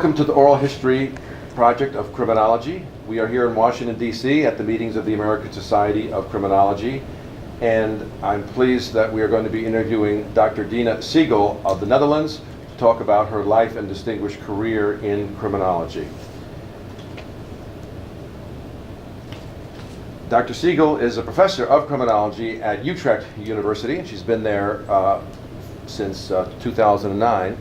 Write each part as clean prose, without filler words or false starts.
Welcome to the Oral History Project of Criminology. We are here in Washington, D.C. at the meetings of the American Society of Criminology. And I'm pleased that we are going to be interviewing Dr. Dina Siegel of the Netherlands to talk about her life and distinguished career in criminology. Dr. Siegel is a professor of criminology at Utrecht University, and she's been there since 2009.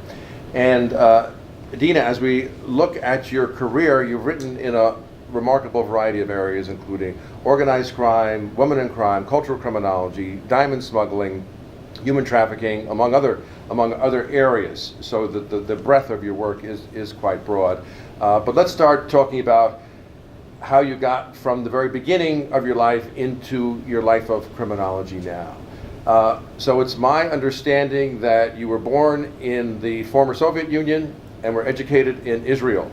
And Dina, as we look at your career, you've written in a remarkable variety of areas, including organized crime, women in crime, cultural criminology, diamond smuggling, human trafficking, among other areas. So the breadth of your work is quite broad. But let's start talking about how you got from the very beginning of your life into your life of criminology now. So it's my understanding that you were born in the former Soviet Union and were educated in Israel.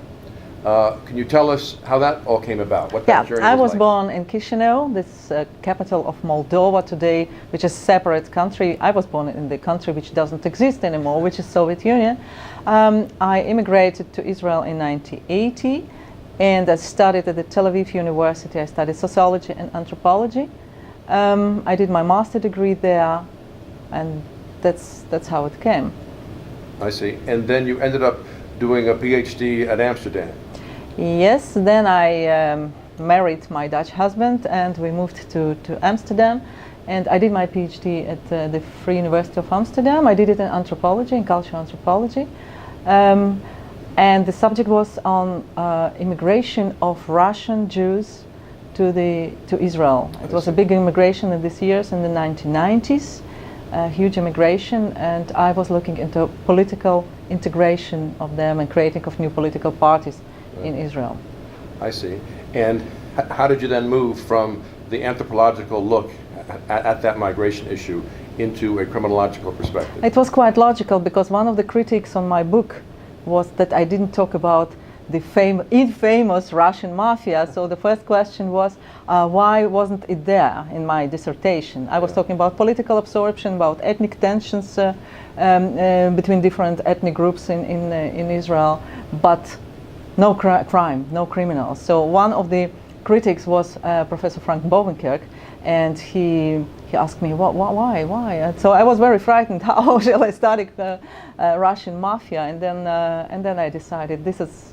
Can you tell us how that all came about? What that journey I was like? born in Chisinau, this capital of Moldova today, which is a separate country. I was born in the country which doesn't exist anymore, which is Soviet Union. I immigrated to Israel in 1980, and I studied at the Tel Aviv University. I studied sociology and anthropology. I did my master's degree there, and that's how it came. I see. And then you ended up doing a PhD at Amsterdam. Yes, then I married my Dutch husband and we moved to Amsterdam, and I did my PhD at the Free University of Amsterdam. I did it in anthropology, in cultural anthropology, and the subject was on immigration of Russian Jews to Israel. It was a big immigration in these years in the 1990s, huge immigration, and I was looking into political integration of them and creating of new political parties in Israel. I see. And how did you then move from the anthropological look at that migration issue into a criminological perspective? It was quite logical, because one of the critiques on my book was that I didn't talk about the infamous Russian Mafia. So the first question was, why wasn't it there in my dissertation? I was talking about political absorption, about ethnic tensions between different ethnic groups in Israel, but no crime, no criminals. So one of the critics was Professor Frank Bovenkerk, and he asked me, why? And so I was very frightened. How shall I study the Russian Mafia? And then I decided this is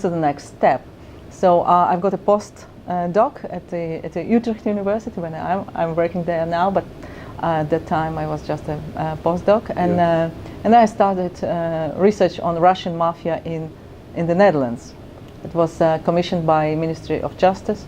the next step. So I've got a postdoc at the Utrecht University when I'm working there now, but at that time I was just a postdoc, and I started research on Russian Mafia in the Netherlands. It was commissioned by Ministry of Justice,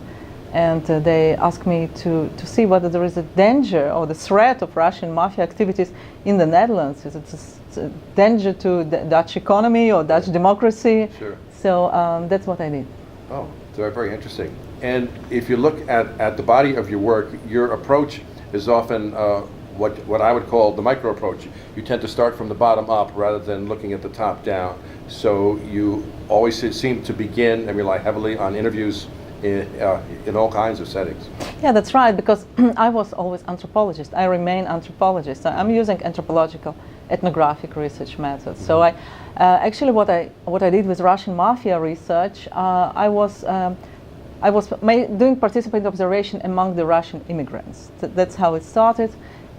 and they asked me to see whether there is a danger or the threat of Russian Mafia activities in the Netherlands. Is it a danger to the Dutch economy or Dutch democracy? Sure. So that's what I did. Oh, so very interesting. And if you look at the body of your work, your approach is often what I would call the microapproach. You tend to start from the bottom up rather than looking at the top down. So you always seem to begin and rely heavily on interviews in all kinds of settings. Yeah, that's right, because I was always anthropologist. I remain anthropologist. So I'm using anthropological ethnographic research methods. So I actually what I did with Russian Mafia research, I was doing participant observation among the Russian immigrants. That's how it started.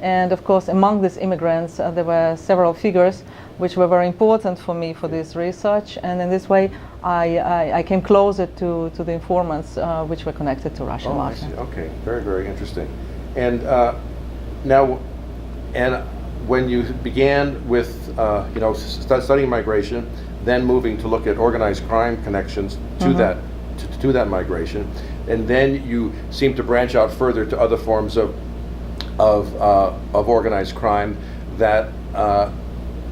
And of course, among these immigrants, there were several figures which were very important for me for this research. And in this way, I came closer to the informants which were connected to Russian Mafia. I see. Okay, very, very interesting. And now, when you began with studying migration, then moving to look at organized crime connections to that migration, and then you seem to branch out further to other forms of organized crime. That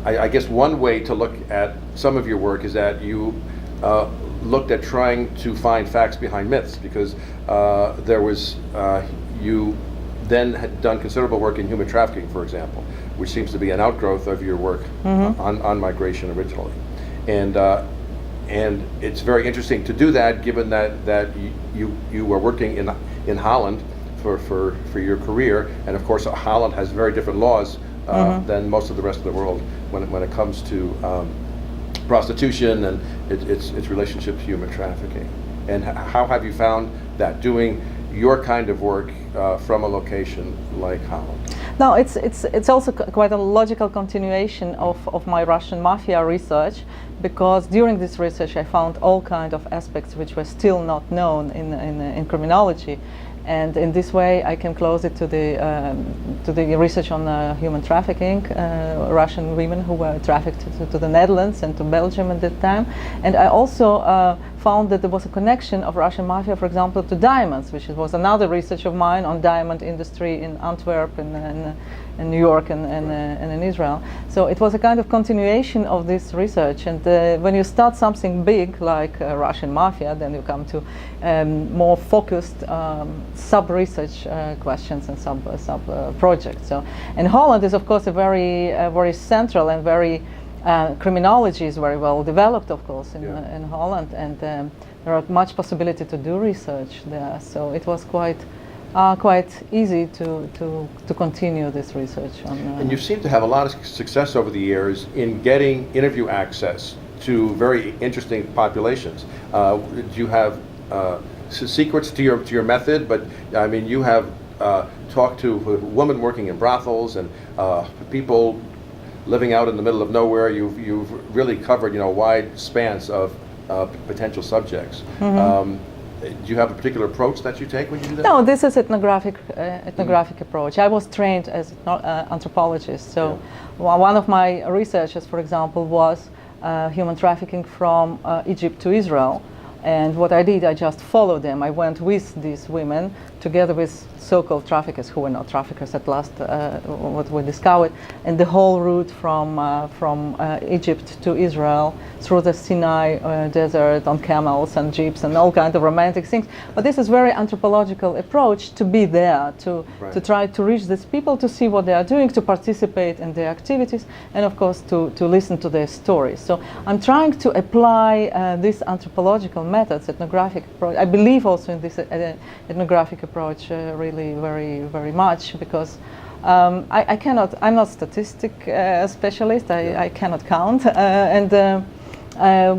I guess one way to look at some of your work is that you looked at trying to find facts behind myths, because you then had done considerable work in human trafficking, for example, which seems to be an outgrowth of your work on migration originally. And it's very interesting to do that, given that you were working in Holland for your career, and of course Holland has very different laws than most of the rest of the world when it comes to prostitution and its relationship to human trafficking. And how have you found that, doing your kind of work from a location like Holland? No, it's also quite a logical continuation of my Russian Mafia research, because during this research I found all kinds of aspects which were still not known in criminology. And in this way, I can close it to the research on human trafficking, Russian women who were trafficked to the Netherlands and to Belgium at that time. And I also found that there was a connection of Russian Mafia, for example, to diamonds, which was another research of mine on diamond industry in Antwerp and in New York and in Israel. So it was a kind of continuation of this research. And when you start something big like Russian Mafia, then you come to more focused sub-research questions and sub-projects. So, and Holland is, of course, a very central and very criminology is very well developed, of course, in Holland, and there are much possibility to do research there. So it was quite easy to continue this research on. And you seem to have a lot of success over the years in getting interview access to very interesting populations. Do you have secrets to your method? But I mean, you have talked to women working in brothels and people living out in the middle of nowhere. You've really covered wide spans of potential subjects. Mm-hmm. Do you have a particular approach that you take when you do that? No, this is ethnographic approach. I was trained as an anthropologist, so one of my researches, for example, was human trafficking from Egypt to Israel. And what I did, I just followed them. I went with these women together with so-called traffickers who were not traffickers at last, what we discovered, and the whole route from Egypt to Israel through the Sinai desert on camels and jeeps and all kinds of romantic things. But this is very anthropological approach, to be there, to try to reach these people, to see what they are doing, to participate in their activities, and of course to listen to their stories. So I'm trying to apply these anthropological methods, ethnographic approach. I believe also in this ethnographic approach really very, very much, because I'm not statistic specialist. I cannot count, and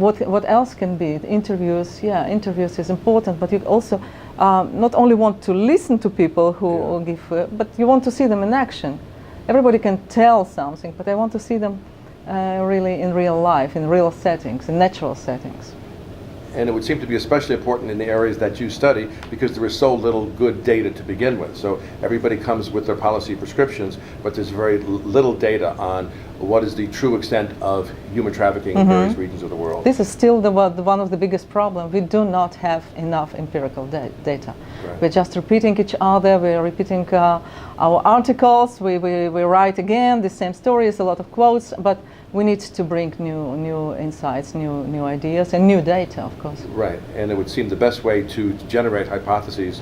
what else can be? Interviews, interviews is important, but you also not only want to listen to people who give, but you want to see them in action. Everybody can tell something, but I want to see them really in real life, in real settings, in natural settings. And it would seem to be especially important in the areas that you study, because there is so little good data to begin with. So everybody comes with their policy prescriptions, but there's very little data on what is the true extent of human trafficking in various regions of the world. This is still one of the biggest problems. We do not have enough empirical data. Right. We're just repeating each other. We're repeating our articles. We write again the same stories, a lot of quotes, but we need to bring new insights, new ideas, and new data, of course. Right, and it would seem the best way to generate hypotheses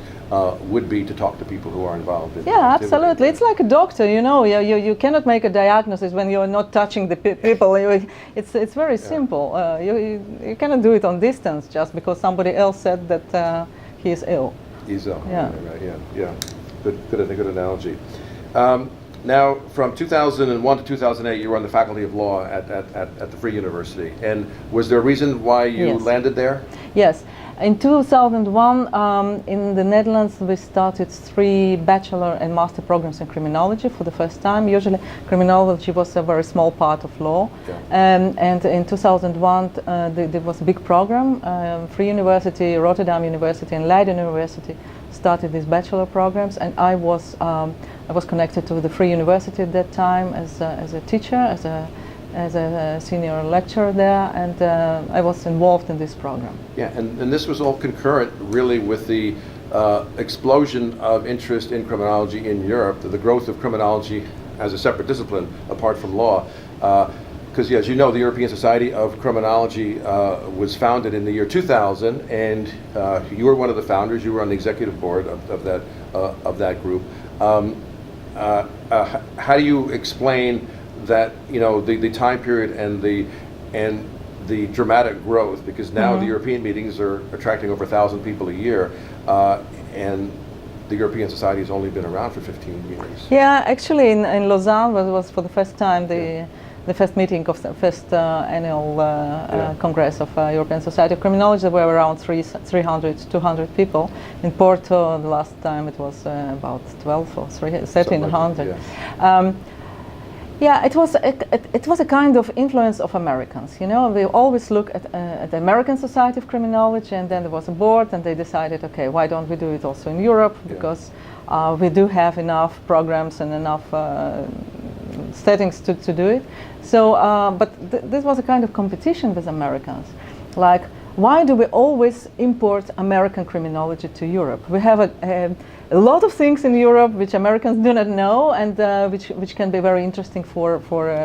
would be to talk to people who are involved in absolutely. It's like a doctor, you cannot make a diagnosis when you're not touching the people. It's very simple. You cannot do it on distance just because somebody else said that he is ill. He's ill. Yeah. Right. Good analogy. Now, from 2001 to 2008, you were on the faculty of law at the Free University. And was there a reason why you landed there? Yes. In 2001, in the Netherlands, we started 3 bachelor and master programs in criminology for the first time. Usually, criminology was a very small part of law. And in 2001, there was a big program. Free University, Rotterdam University, and Leiden University started these bachelor programs, and I was connected to the Free University at that time as a teacher, as a senior lecturer there, and I was involved in this program. Yeah, and this was all concurrent, really, with the explosion of interest in criminology in Europe, the growth of criminology as a separate discipline apart from law. Because, as you know, the European Society of Criminology was founded in the year 2000, and you were one of the founders. You were on the executive board of that group. How do you explain that, the time period and the dramatic growth? Because now the European meetings are attracting over 1,000 people a year, and the European Society has only been around for 15 years. Yeah, actually in Lausanne was for the first time the first meeting of the first annual Congress of European Society of Criminology. There were around 300, 200 people. In Porto, the last time it was about 12 or 1300. Yeah, it was a kind of influence of Americans. You know, we always look at the American Society of Criminology, and then there was a board, and they decided, okay, why don't we do it also in Europe? Because we do have enough programs and enough settings to do it. So, but this was a kind of competition with Americans. Like, why do we always import American criminology to Europe? We have a lot of things in Europe which Americans do not know, and which can be very interesting for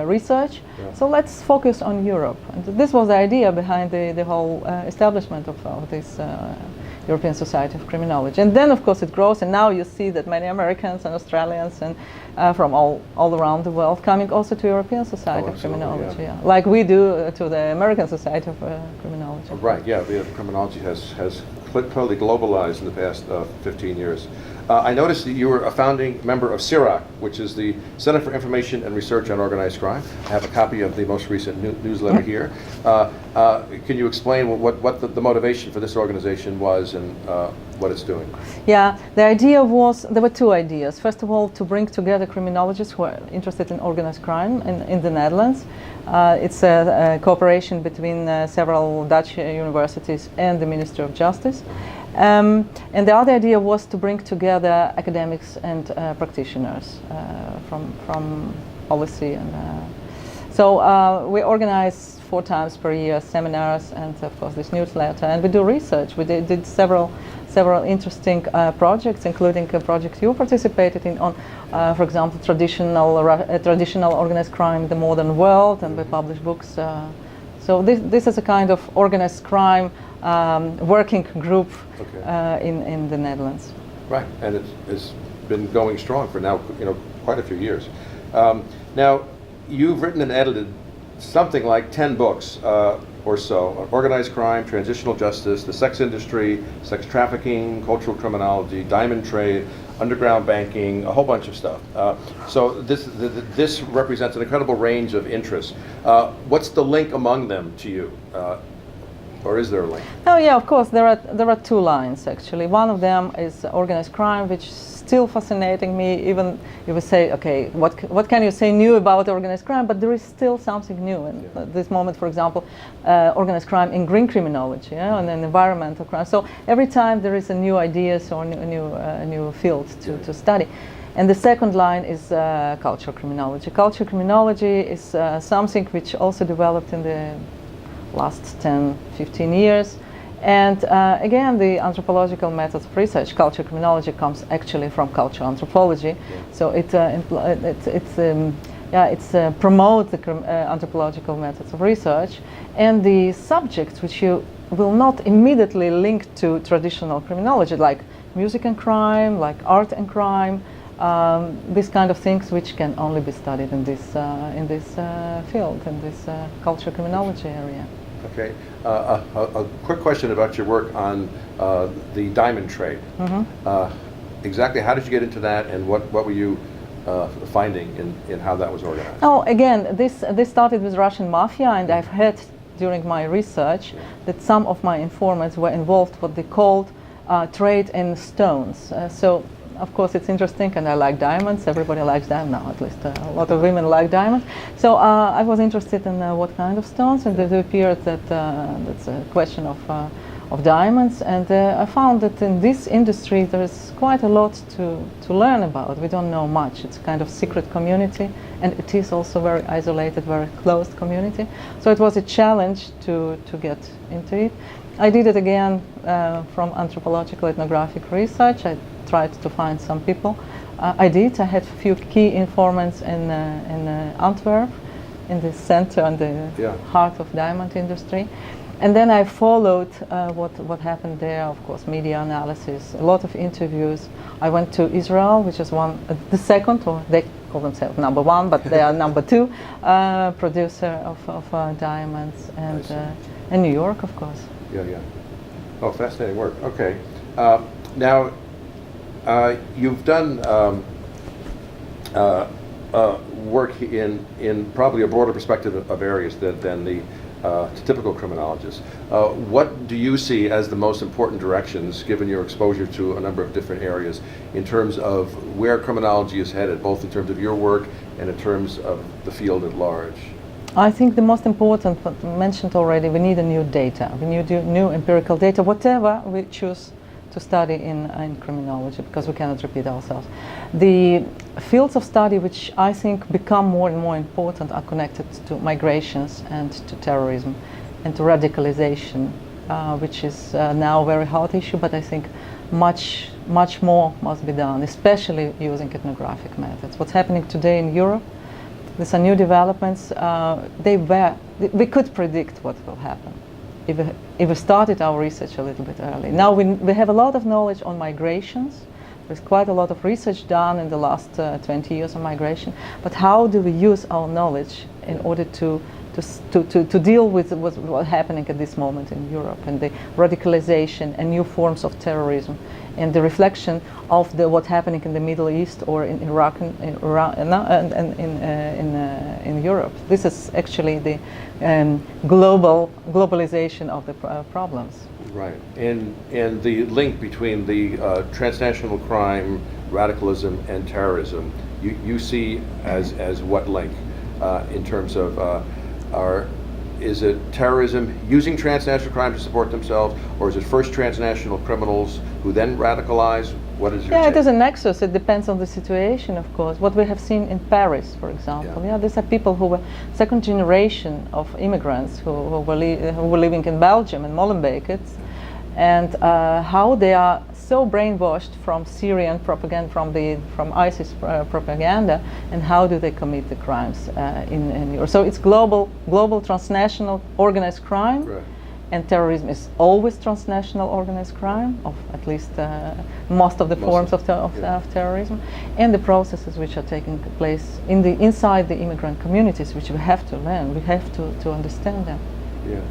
research. Yeah. So let's focus on Europe. And this was the idea behind the whole establishment of this European Society of Criminology. And then, of course, it grows, and now you see that many Americans and Australians and from all around the world coming also to European Society of Criminology, like we do to the American Society of Criminology. Oh, right, yeah, the criminology has totally globalized in the past 15 years. I noticed that you were a founding member of Syrah, which is the Center for Information and Research on Organized Crime. I have a copy of the most recent newsletter here. Can you explain what the motivation for this organization was and what it's doing? Yeah, the idea was, there were two ideas. First of all, to bring together criminologists who are interested in organized crime in the Netherlands. It's a cooperation between several Dutch universities and the Ministry of Justice. And the other idea was to bring together academics and practitioners from policy. And so we organize 4 times per year seminars and, of course, this newsletter. And we do research. We did several interesting projects, including a project you participated in on, for example, traditional organized crime in the modern world, and we publish books. So this is a kind of organized crime working group in the Netherlands. Right, and it's been going strong for now, quite a few years. Now, you've written and edited something like 10 books or so on organized crime, transitional justice, the sex industry, sex trafficking, cultural criminology, diamond trade, underground banking, a whole bunch of stuff. So this represents an incredible range of interests. What's the link among them to you? Or is there a link? Oh yeah, of course. There are 2 lines actually. One of them is organized crime, which is still fascinating me. Even if we say, okay, what can you say new about organized crime? But there is still something new in this moment. For example, organized crime in green criminology, and then environmental crime. So every time there is a new ideas or a new field to study. And the second line is cultural criminology. Cultural criminology is something which also developed in the last 10, 15 years. And again, the anthropological methods of research, cultural criminology, comes actually from cultural anthropology. So it promotes the anthropological methods of research, and the subjects which you will not immediately link to traditional criminology, like music and crime, like art and crime, these kind of things which can only be studied in this field, in this cultural criminology area. Okay. A quick question about your work on the diamond trade. Mm-hmm. Exactly how did you get into that, and what were you finding in how that was organized? Oh, again, this started with Russian Mafia, and I've heard during my research that some of my informants were involved what they called trade in stones. So of course it's interesting, and I like diamonds. Everybody likes diamonds now, at least a lot of women like diamonds. So I was interested in what kind of stones, and it appeared that that's a question of diamonds. And I found that in this industry there is quite a lot to learn about. We don't know much. It's a kind of secret community, and it is also very isolated, very closed community. So it was a challenge to get into it. I did it again from anthropological ethnographic research. I tried to find some people. I had a few key informants in Antwerp, in the center and the heart of diamond industry. And then I followed what happened there, of course, media analysis, a lot of interviews. I went to Israel, which is the second, or they call themselves number 1, but they are number 2, producer of diamonds, and New York, of course. Yeah. Oh, fascinating work. Okay. Now, you've done work in probably a broader perspective of areas than the typical criminologists. What do you see as the most important directions, given your exposure to a number of different areas, in terms of where criminology is headed, both in terms of your work and in terms of the field at large? I think the most important, but mentioned already, we need a new data. We need new empirical data, whatever we choose to study in criminology, because we cannot repeat ourselves. The fields of study which I think become more and more important are connected to migrations and to terrorism and to radicalization, which is now a very hot issue, but I think much more must be done, especially using ethnographic methods. What's happening today in Europe, these are new developments. We could predict what will happen if we started our research a little bit early. Now we have a lot of knowledge on migrations. There's quite a lot of research done in the last 20 years on migration. But how do we use our knowledge in order to deal with what's happening at this moment in Europe, and the radicalization and new forms of terrorism, and the reflection of what's happening in the Middle East or in Iraq and in Europe? This is actually the globalization of the problems. Right, and the link between the transnational crime, radicalism, and terrorism, you see as what link in terms of is it terrorism using transnational crime to support themselves, or is it first transnational criminals who then radicalize? What is your take? It is a nexus. It depends on the situation, of course. What we have seen in Paris, for example. These are people who were second generation of immigrants who were living in Belgium, in Molenbeek, and how they are so brainwashed from Syrian propaganda, from ISIS propaganda, and how do they commit the crimes in Europe. So it's global transnational organized crime. Right. And terrorism is always transnational organized crime, of at least most of the forms of terrorism, and the processes which are taking place inside the immigrant communities, which we have to learn. We have to understand them. Yeah,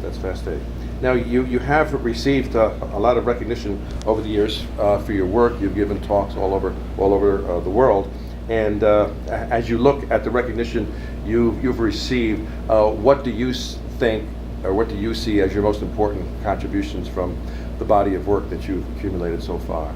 that's fascinating. Now, you have received a lot of recognition over the years for your work. You've given talks all over the world, and as you look at the recognition you've received, what do you think, or what do you see as your most important contributions from the body of work that you've accumulated so far?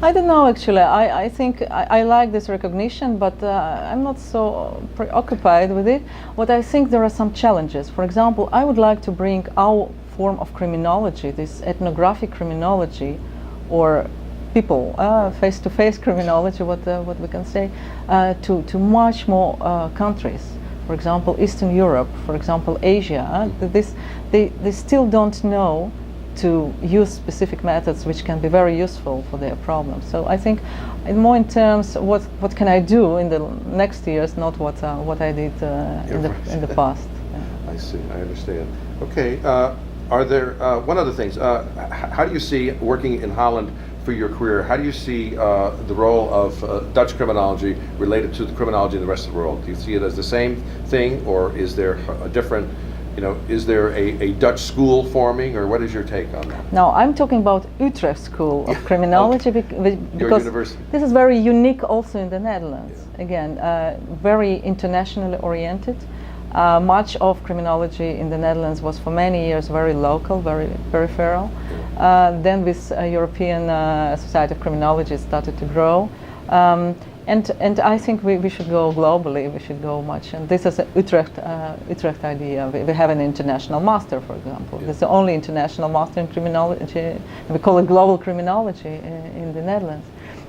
I don't know, actually. I think I like this recognition, but I'm not so preoccupied with it. What I think, there are some challenges. For example, I would like to bring our form of criminology, this ethnographic criminology, or people, face-to-face criminology, what we can say, to much more countries. For example, Eastern Europe, for example, Asia. They still don't know to use specific methods which can be very useful for their problems. So I think more in terms of what can I do in the next years, not what I did in the past. I see, I understand. Okay, are there, one other thing, how do you see working in Holland for your career? How do you see the role of Dutch criminology related to the criminology in the rest of the world? Do you see it as the same thing, or is there a different, is there a Dutch school forming, or what is your take on that? No, I'm talking about Utrecht School of Criminology, because this is very unique also in the Netherlands. Yeah. Again, very internationally oriented. Much of criminology in the Netherlands was for many years very local, very peripheral. Then this European Society of Criminology started to grow. And I think we should go globally, we should go much. And this is an Utrecht idea. We have an international master, for example. Yeah. It's the only international master in criminology, and we call it global criminology in the Netherlands.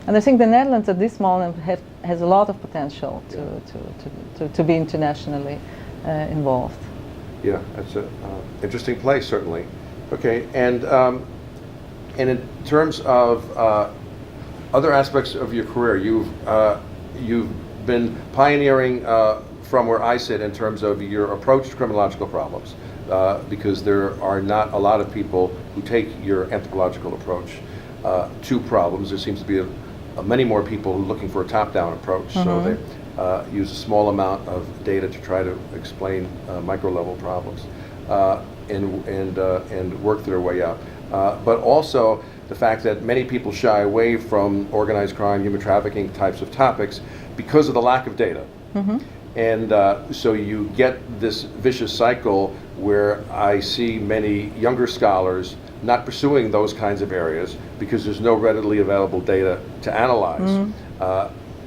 And I think the Netherlands at this moment has a lot of potential to be internationally involved. Yeah, that's an interesting place, certainly. Okay, and in terms of other aspects of your career, you've been pioneering from where I sit in terms of your approach to criminological problems, because there are not a lot of people who take your anthropological approach to problems. There seems to be many more people looking for a top-down approach, so they use a small amount of data to try to explain micro-level problems and work their way out. But also, the fact that many people shy away from organized crime, human trafficking types of topics because of the lack of data. And so you get this vicious cycle where I see many younger scholars not pursuing those kinds of areas because there's no readily available data to analyze.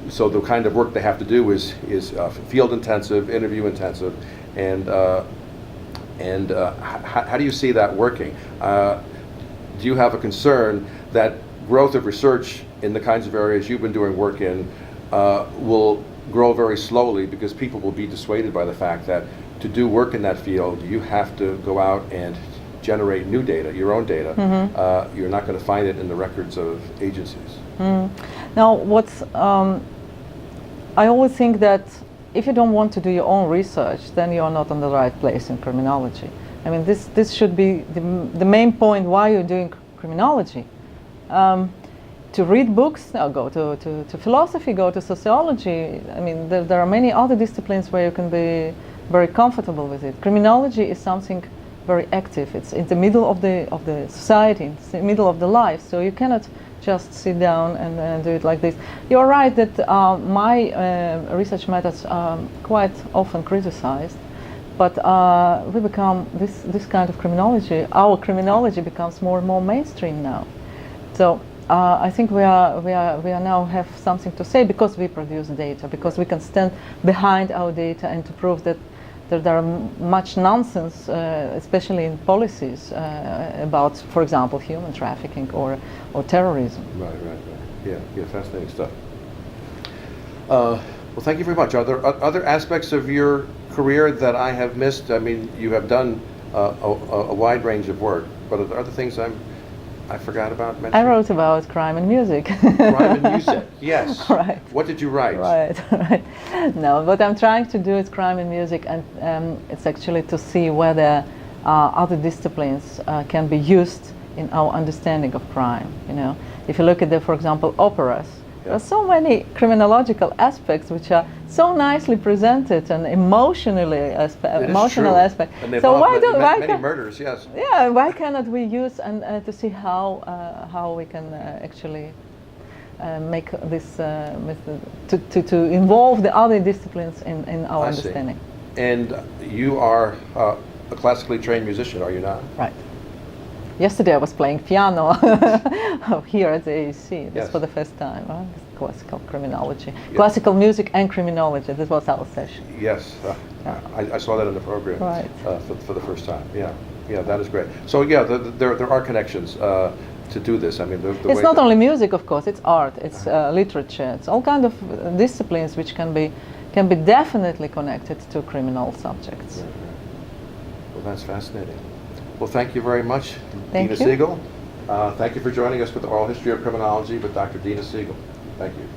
So the kind of work they have to do is field intensive, interview intensive, and how do you see that working? Do you have a concern that growth of research in the kinds of areas you've been doing work in will grow very slowly because people will be dissuaded by the fact that to do work in that field, you have to go out and generate new data, your own data. You're not going to find it in the records of agencies. Now, I always think that if you don't want to do your own research, then you are not on the right place in criminology. I mean, this should be the main point why you're doing criminology. To read books, go to philosophy, go to sociology. I mean, there are many other disciplines where you can be very comfortable with it. Criminology is something very active. It's in the middle of the society, it's in the middle of the life. So you cannot just sit down and do it like this. You're right that my research methods are quite often criticized, but we become this kind of criminology. Our criminology becomes more and more mainstream now. So I think we now have something to say because we produce data, because we can stand behind our data and to prove that there are much nonsense, especially in policies about, for example, human trafficking or terrorism. Right. Yeah, fascinating stuff. Well, thank you very much. Are there other aspects of your career that I have missed? I mean, you have done a wide range of work, but are there other things I forgot about mentioning? I wrote about crime and music. Crime and music, yes. Right. What did you write? Right. No, what I'm trying to do is crime and music, and it's actually to see whether other disciplines can be used in our understanding of crime. You know, if you look at for example, operas, there are so many criminological aspects which are so nicely presented and emotional aspect. And they've so many murders, yes. Yeah, why cannot we use and to see how we can actually make this to involve the other disciplines in our understanding. And you are a classically trained musician, are you not? Right. Yesterday I was playing piano here at the AEC. This for the first time. Classical criminology, classical music and criminology. This was our session. Yes, I saw that in the program for the first time. Yeah, that is great. So there are connections to do this. I mean, it's not only music, of course. It's art. It's literature. It's all kind of disciplines which can be definitely connected to criminal subjects. Right. Well, that's fascinating. Well, thank you very much, Dina Siegel. Thank you for joining us with the Oral History of Criminology with Dr. Dina Siegel. Thank you.